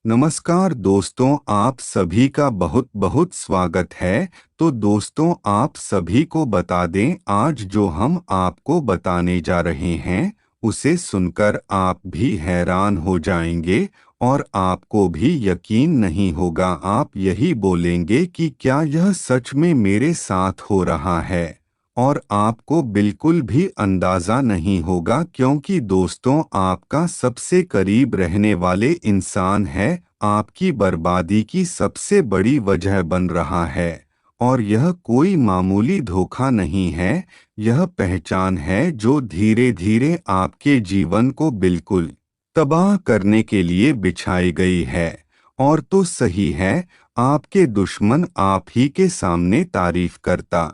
नमस्कार दोस्तों, आप सभी का बहुत बहुत स्वागत है। तो दोस्तों, आप सभी को बता दें, आज जो हम आपको बताने जा रहे हैं उसे सुनकर आप भी हैरान हो जाएंगे और आपको भी यकीन नहीं होगा। आप यही बोलेंगे कि क्या यह सच में मेरे साथ हो रहा है, और आपको बिल्कुल भी अंदाज़ा नहीं होगा, क्योंकि दोस्तों, आपका सबसे करीब रहने वाले इंसान है आपकी बर्बादी की सबसे बड़ी वजह बन रहा है। और यह कोई मामूली धोखा नहीं है, यह पहचान है जो धीरे धीरे आपके जीवन को बिल्कुल तबाह करने के लिए बिछाई गई है। और तो सही है, आपके दुश्मन आप ही के सामने तारीफ करता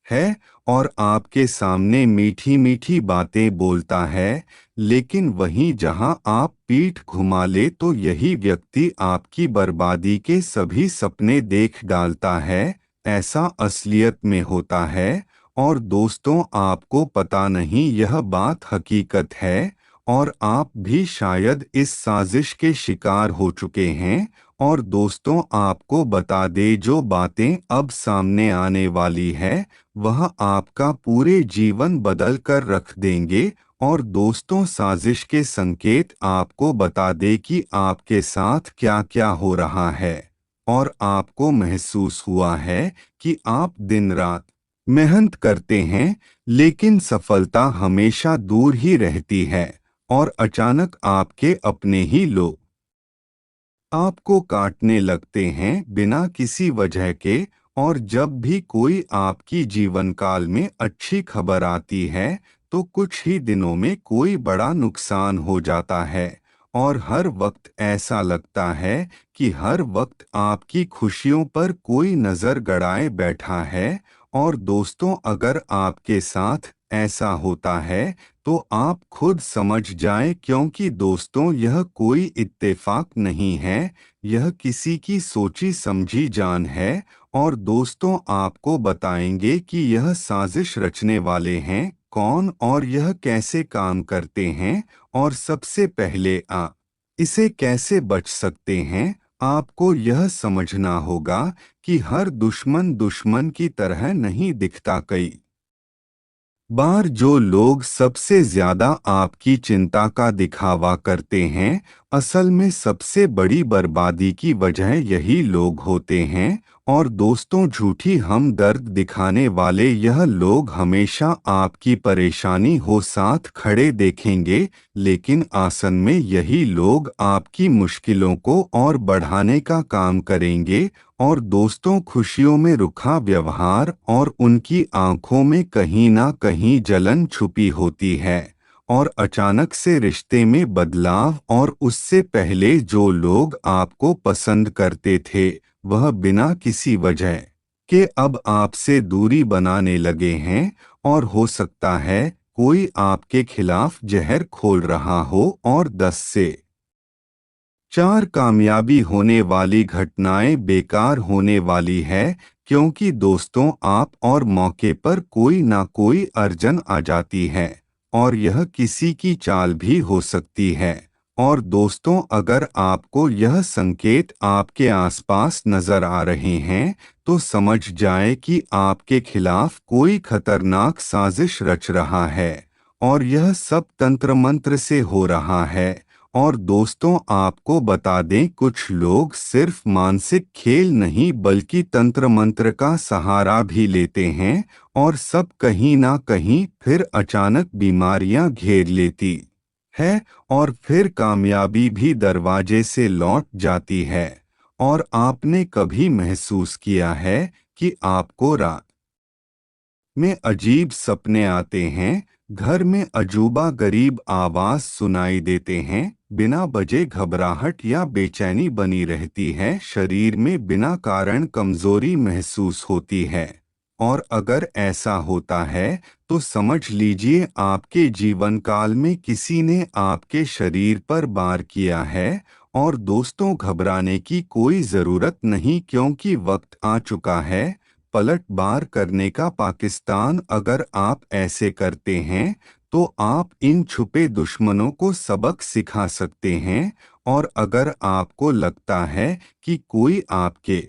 है और आपके सामने मीठी मीठी बातें बोलता है, लेकिन वहीं जहां आप पीठ घुमा ले तो यही व्यक्ति आपकी बर्बादी के सभी सपने देख डालता है। ऐसा असलियत में होता है। और दोस्तों, आपको पता नहीं यह बात हकीकत है, और आप भी शायद इस साजिश के शिकार हो चुके हैं। और दोस्तों, आपको बता दे, जो बातें अब सामने आने वाली है वह आपका पूरे जीवन बदल कर रख देंगे। और दोस्तों, साजिश के संकेत आपको बता दे कि आपके साथ क्या क्या हो रहा है। और आपको महसूस हुआ है कि आप दिन रात मेहनत करते हैं, लेकिन सफलता हमेशा दूर ही रहती है। और अचानक आपके अपने ही लोग आपको काटने लगते हैं बिना किसी वजह के। और जब भी कोई आपकी जीवन काल में अच्छी खबर आती है तो कुछ ही दिनों में कोई बड़ा नुकसान हो जाता है। और हर वक्त ऐसा लगता है कि हर वक्त आपकी खुशियों पर कोई नज़र गड़ाए बैठा है। और दोस्तों, अगर आपके साथ ऐसा होता है तो आप खुद समझ जाएं, क्योंकि दोस्तों, यह कोई इत्तेफाक नहीं है, यह किसी की सोची समझी जान है। और दोस्तों, आपको बताएंगे कि यह साजिश रचने वाले हैं कौन और यह कैसे काम करते हैं, और सबसे पहले इसे कैसे बच सकते हैं। आपको यह समझना होगा कि हर दुश्मन दुश्मन की तरह नहीं दिखता। कई बार जो लोग सबसे ज्यादा आपकी चिंता का दिखावा करते हैं, असल में सबसे बड़ी बर्बादी की वजह यही लोग होते हैं। और दोस्तों, झूठी हमदर्द दिखाने वाले यह लोग हमेशा आपकी परेशानी हो साथ खड़े देखेंगे, लेकिन आसन में यही लोग आपकी मुश्किलों को और बढ़ाने का काम करेंगे। और दोस्तों, खुशियों में रुखा व्यवहार और उनकी आंखों में कहीं ना कहीं जलन छुपी होती है। और अचानक से रिश्ते में बदलाव, और उससे पहले जो लोग आपको पसंद करते थे वह बिना किसी वजह के अब आपसे दूरी बनाने लगे हैं। और हो सकता है कोई आपके खिलाफ जहर खोल रहा हो। और 10 से 4 कामयाबी होने वाली घटनाएं बेकार होने वाली है, क्योंकि दोस्तों, आप और मौके पर कोई ना कोई अर्जन आ जाती है, और यह किसी की चाल भी हो सकती है। और दोस्तों, अगर आपको यह संकेत आपके आसपास नजर आ रहे हैं तो समझ जाए कि आपके खिलाफ कोई खतरनाक साजिश रच रहा है, और यह सब तंत्र मंत्र से हो रहा है। और दोस्तों, आपको बता दें, कुछ लोग सिर्फ मानसिक खेल नहीं बल्कि तंत्र मंत्र का सहारा भी लेते हैं, और सब कहीं ना कहीं फिर अचानक बीमारियां घेर लेती है, और फिर कामयाबी भी दरवाजे से लौट जाती है। और आपने कभी महसूस किया है कि आपको रात में अजीब सपने आते हैं, घर में अजूबा गरीब आवाज सुनाई देते हैं, बिना वजह घबराहट या बेचैनी बनी रहती है, शरीर में बिना कारण कमजोरी महसूस होती है। और अगर ऐसा होता है तो समझ लीजिए आपके जीवन काल में किसी ने आपके शरीर पर वार किया है। और दोस्तों, घबराने की कोई जरूरत नहीं, क्योंकि वक्त आ चुका है पलटवार करने का। पाकिस्तान, अगर आप ऐसे करते हैं तो आप इन छुपे दुश्मनों को सबक सिखा सकते हैं। और अगर आपको लगता है कि कोई आपके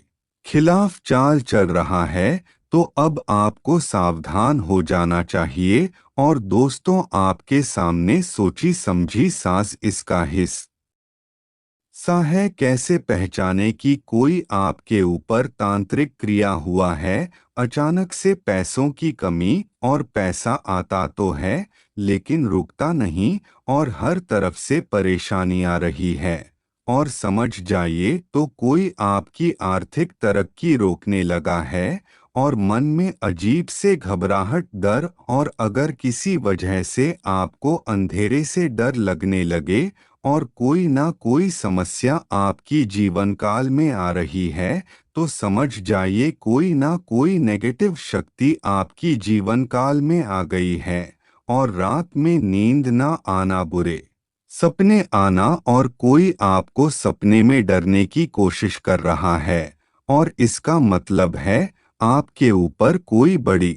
खिलाफ चाल चल रहा है तो अब आपको सावधान हो जाना चाहिए और दोस्तों आपके सामने सोची समझी साज इसका हिस्सा है। कैसे पहचाने कि कोई आपके ऊपर तांत्रिक क्रिया हुआ है? अचानक से पैसों की कमी और पैसा आता तो है लेकिन रुकता नहीं और हर तरफ से परेशानी आ रही है और समझ जाइए तो कोई आपकी आर्थिक तरक्की रोकने लगा है और मन में अजीब से घबराहट डर और अगर किसी वजह से आपको अंधेरे से डर लगने लगे और कोई ना कोई समस्या आपकी जीवन काल में आ रही है तो समझ जाइए कोई ना कोई नेगेटिव शक्ति आपकी जीवन काल में आ गई है। और रात में नींद ना आना बुरे सपने आना और कोई आपको सपने में डरने की कोशिश कर रहा है और इसका मतलब है आपके ऊपर कोई बड़ी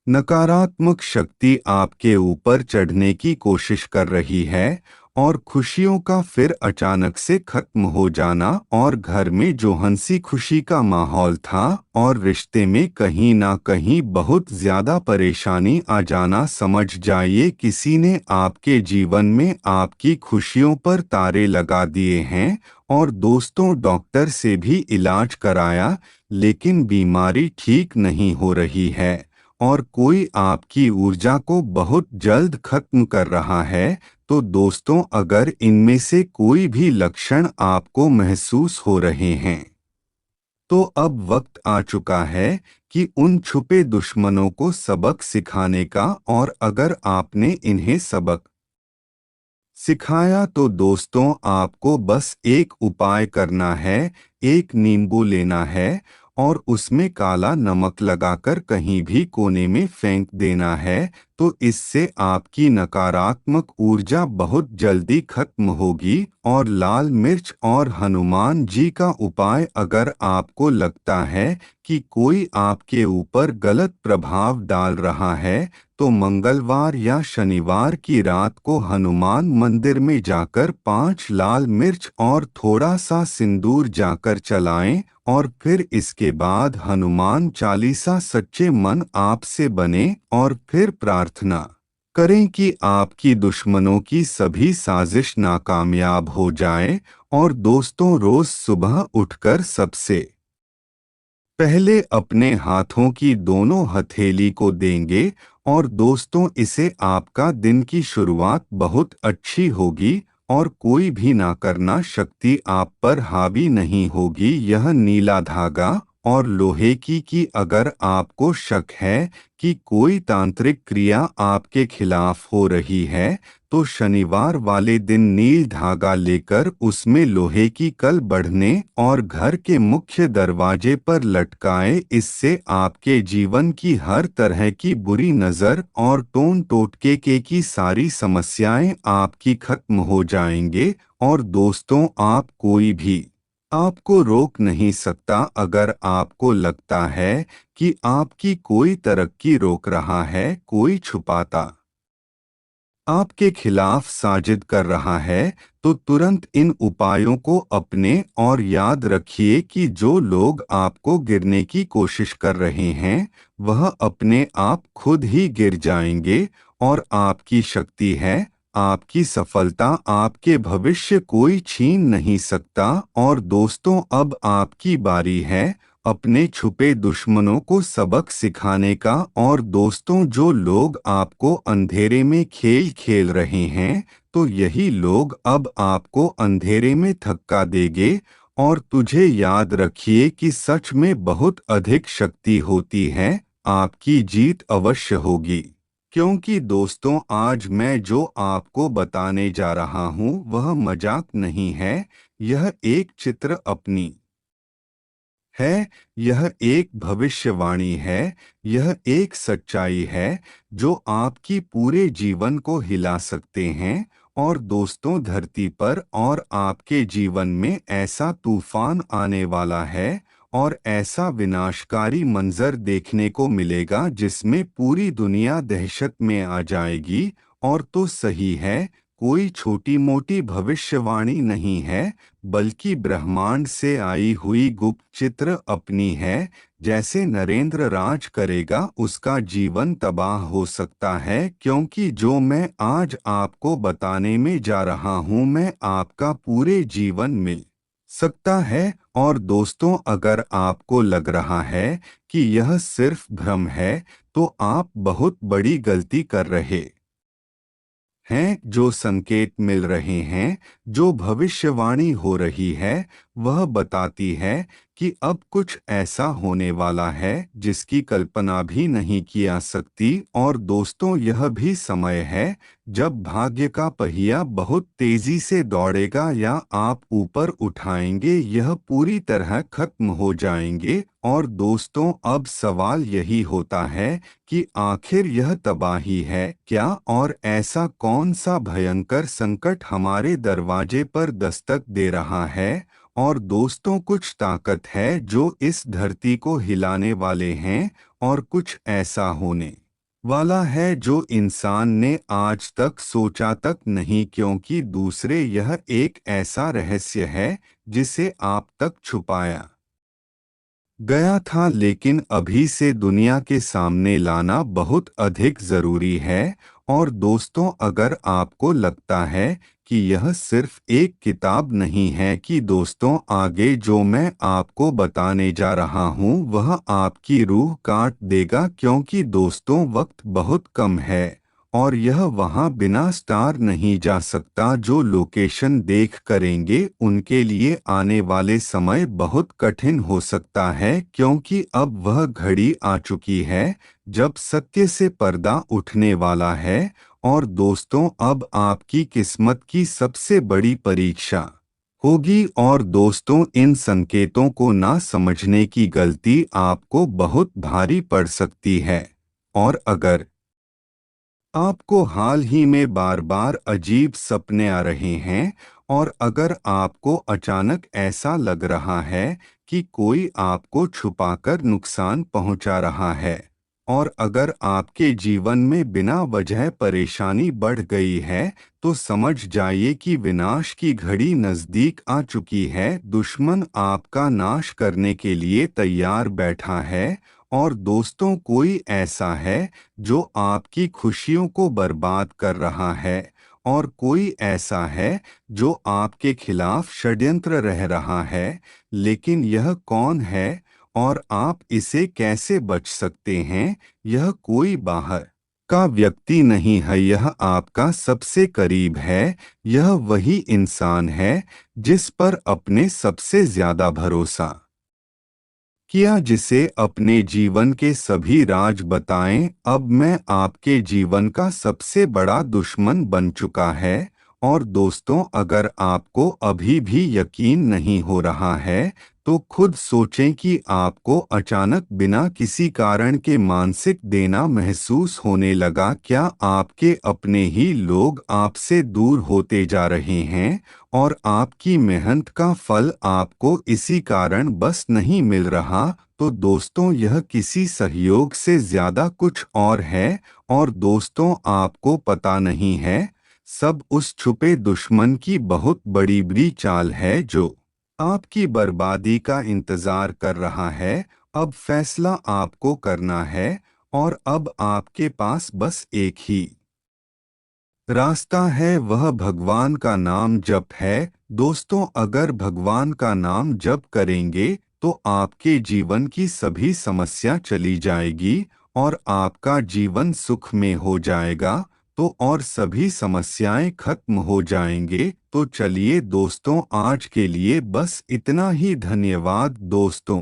नकारात्मक शक्ति आपके ऊपर चढ़ने की कोशिश कर रही है और खुशियों का फिर अचानक से खत्म हो जाना और घर में जो हंसी खुशी का माहौल था और रिश्ते में कहीं ना कहीं बहुत ज्यादा परेशानी आ जाना। समझ जाइए किसी ने आपके जीवन में आपकी खुशियों पर तारे लगा दिए हैं और दोस्तों डॉक्टर से भी इलाज कराया लेकिन बीमारी ठीक नहीं हो रही है और कोई आपकी ऊर्जा को बहुत जल्द खत्म कर रहा है। तो दोस्तों अगर इनमें से कोई भी लक्षण आपको महसूस हो रहे हैं तो अब वक्त आ चुका है कि उन छुपे दुश्मनों को सबक सिखाने का और अगर आपने इन्हें सबक सिखाया तो दोस्तों आपको बस एक उपाय करना है। एक नींबू लेना है और उसमें काला नमक लगाकर कहीं भी कोने में फेंक देना है तो इससे आपकी नकारात्मक ऊर्जा बहुत जल्दी खत्म होगी। और लाल मिर्च और हनुमान जी का उपाय अगर आपको लगता है कि कोई आपके ऊपर गलत प्रभाव डाल रहा है तो मंगलवार या शनिवार की रात को हनुमान मंदिर में जाकर 5 लाल मिर्च और थोड़ा सा सिंदूर जाकर चलाएं और फिर इसके बाद हनुमान चालीसा सच्चे मन आपसे बने और फिर प्रार्थना करें कि आपकी दुश्मनों की सभी साजिश नाकामयाब हो जाए। और दोस्तों रोज सुबह उठकर सबसे पहले अपने हाथों की दोनों हथेली को देंगे और दोस्तों इससे आपका दिन की शुरुआत बहुत अच्छी होगी और कोई भी ना करना शक्ति आप पर हावी नहीं होगी। यह नीला धागा और लोहे की अगर आपको शक है कि कोई तांत्रिक क्रिया आपके खिलाफ हो रही है तो शनिवार वाले दिन नील धागा लेकर उसमें लोहे की कल बढ़ने और घर के मुख्य दरवाजे पर लटकाएं। इससे आपके जीवन की हर तरह की बुरी नजर और टोन टोटके की सारी समस्याएं आपकी खत्म हो जाएंगे। और दोस्तों आप कोई भी आपको रोक नहीं सकता। अगर आपको लगता है कि आपकी कोई तरक्की रोक रहा है कोई छुपाता आपके खिलाफ साजिद कर रहा है तो तुरंत इन उपायों को अपने और याद रखिए कि जो लोग आपको गिरने की कोशिश कर रहे हैं वह अपने आप खुद ही गिर जाएंगे। और आपकी शक्ति है आपकी सफलता आपके भविष्य कोई छीन नहीं सकता। और दोस्तों अब आपकी बारी है अपने छुपे दुश्मनों को सबक सिखाने का। और दोस्तों जो लोग आपको अंधेरे में खेल खेल रहे हैं तो यही लोग अब आपको अंधेरे में धक्का देंगे। और तुझे याद रखिए कि सच में बहुत अधिक शक्ति होती है आपकी जीत अवश्य होगी। क्योंकि दोस्तों आज मैं जो आपको बताने जा रहा हूँ वह मजाक नहीं है। यह एक चित्र अपनी है यह एक भविष्यवाणी है यह एक सच्चाई है जो आपकी पूरे जीवन को हिला सकते हैं। और दोस्तों धरती पर और आपके जीवन में ऐसा तूफान आने वाला है और ऐसा विनाशकारी मंजर देखने को मिलेगा जिसमें पूरी दुनिया दहशत में आ जाएगी। और तो सही है कोई छोटी मोटी भविष्यवाणी नहीं है, बल्कि ब्रह्मांड से आई हुई गुप्त चित्र अपनी है। जैसे नरेंद्र राज करेगा उसका जीवन तबाह हो सकता है, क्योंकि जो मैं आज आपको बताने में जा रहा हूँ मैं आपका पूरे जीवन मिल सकता है। और दोस्तों, अगर आपको लग रहा है कि यह सिर्फ भ्रम है, तो आप बहुत बड़ी गलती कर रहे हैं। जो संकेत मिल रहे हैं, जो भविष्यवाणी हो रही है, वह बताती है कि अब कुछ ऐसा होने वाला है जिसकी कल्पना भी नहीं की जा सकती। और दोस्तों, यह भी समय है जब भाग्य का पहिया बहुत तेजी से दौड़ेगा या आप ऊपर उठाएंगे यह पूरी तरह खत्म हो जाएंगे। और दोस्तों, अब सवाल यही होता है कि आखिर यह तबाही है क्या, और ऐसा कौन सा भयंकर संकट हमारे दरवाजे पर दस्तक दे रहा है। और दोस्तों, कुछ ताकत है जो इस धरती को हिलाने वाले हैं, और कुछ ऐसा होने वाला है जो इंसान ने आज तक सोचा तक नहीं, क्योंकि दूसरे यह एक ऐसा रहस्य है जिसे आप तक छुपाया गया था, लेकिन अभी से दुनिया के सामने लाना बहुत अधिक जरूरी है। और दोस्तों, अगर आपको लगता है कि यह सिर्फ एक किताब नहीं है, कि दोस्तों आगे जो मैं आपको बताने जा रहा हूँ वह आपकी रूह काट देगा, क्योंकि दोस्तों वक्त बहुत कम है और यह वहाँ बिना स्टार नहीं जा सकता। जो लोकेशन देख करेंगे उनके लिए आने वाले समय बहुत कठिन हो सकता है, क्योंकि अब वह घड़ी आ चुकी है जब सत्य से पर्दा उठने वाला है। और दोस्तों, अब आपकी किस्मत की सबसे बड़ी परीक्षा होगी। और दोस्तों, इन संकेतों को ना समझने की गलती आपको बहुत भारी पड़ सकती है। और अगर आपको हाल ही में बार बार अजीब सपने आ रहे हैं, और अगर आपको अचानक ऐसा लग रहा है कि कोई आपको छुपाकर नुकसान पहुंचा रहा है, और अगर आपके जीवन में बिना वजह परेशानी बढ़ गई है, तो समझ जाइए कि विनाश की घड़ी नज़दीक आ चुकी है। दुश्मन आपका नाश करने के लिए तैयार बैठा है। और दोस्तों, कोई ऐसा है जो आपकी खुशियों को बर्बाद कर रहा है, और कोई ऐसा है जो आपके खिलाफ षड्यंत्र रह रहा है। लेकिन यह कौन है और आप इसे कैसे बच सकते हैं? यह कोई बाहर का व्यक्ति नहीं है, यह आपका सबसे करीब है। यह वही इंसान है जिस पर अपने सबसे ज्यादा भरोसा किया, जिसे अपने जीवन के सभी राज बताएं। अब मैं आपके जीवन का सबसे बड़ा दुश्मन बन चुका है। और दोस्तों, अगर आपको अभी भी यकीन नहीं हो रहा है, तो खुद सोचें कि आपको अचानक बिना किसी कारण के मानसिक देना महसूस होने लगा। क्या आपके अपने ही लोग आपसे दूर होते जा रहे हैं, और आपकी मेहनत का फल आपको इसी कारण बस नहीं मिल रहा? तो दोस्तों, यह किसी सहयोग से ज्यादा कुछ और है। और दोस्तों, आपको पता नहीं है, सब उस छुपे दुश्मन की बहुत बड़ी चाल है जो आपकी बर्बादी का इंतजार कर रहा है। अब फैसला आपको करना है, और अब आपके पास बस एक ही रास्ता है, वह भगवान का नाम जप है। दोस्तों, अगर भगवान का नाम जप करेंगे तो आपके जीवन की सभी समस्या चली जाएगी, और आपका जीवन सुख में हो जाएगा। तो और सभी समस्याएं खत्म हो जाएंगे। तो चलिए दोस्तों, आज के लिए बस इतना ही। धन्यवाद दोस्तों।